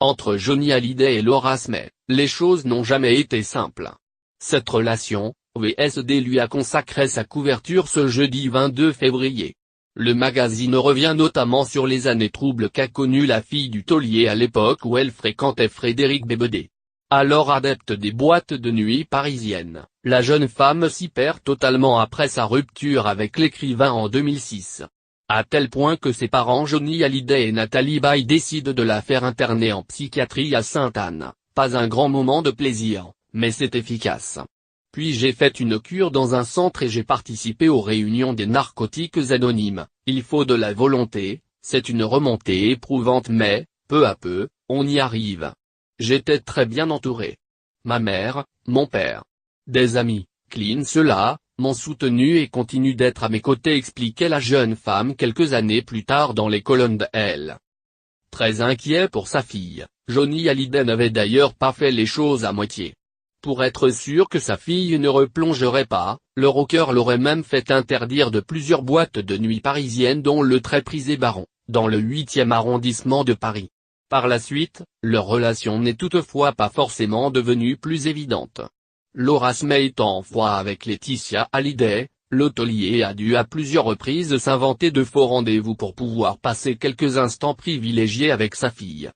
Entre Johnny Hallyday et Laura Smith, les choses n'ont jamais été simples. Cette relation, VSD lui a consacré sa couverture ce jeudi 22 février. Le magazine revient notamment sur les années troubles qu'a connues la fille du taulier à l'époque où elle fréquentait Frédéric Bébédé. Alors adepte des boîtes de nuit parisiennes, la jeune femme s'y perd totalement après sa rupture avec l'écrivain en 2006. À tel point que ses parents Johnny Hallyday et Nathalie Baye décident de la faire interner en psychiatrie à Sainte-Anne. Pas un grand moment de plaisir, mais c'est efficace. Puis j'ai fait une cure dans un centre et j'ai participé aux réunions des narcotiques anonymes. Il faut de la volonté, c'est une remontée éprouvante mais, peu à peu, on y arrive. J'étais très bien entouré. Ma mère, mon père, des amis, clean ceux-là, m'ont soutenu et continuent d'être à mes côtés, expliquait la jeune femme quelques années plus tard dans les colonnes de Elle. Très inquiet pour sa fille, Johnny Hallyday n'avait d'ailleurs pas fait les choses à moitié. Pour être sûr que sa fille ne replongerait pas, le rocker l'aurait même fait interdire de plusieurs boîtes de nuit parisiennes dont le très prisé Baron, dans le 8e arrondissement de Paris. Par la suite, leur relation n'est toutefois pas forcément devenue plus évidente. Laura Smith étant en froid avec Laetitia Hallyday, le taulier a dû à plusieurs reprises s'inventer de faux rendez-vous pour pouvoir passer quelques instants privilégiés avec sa fille.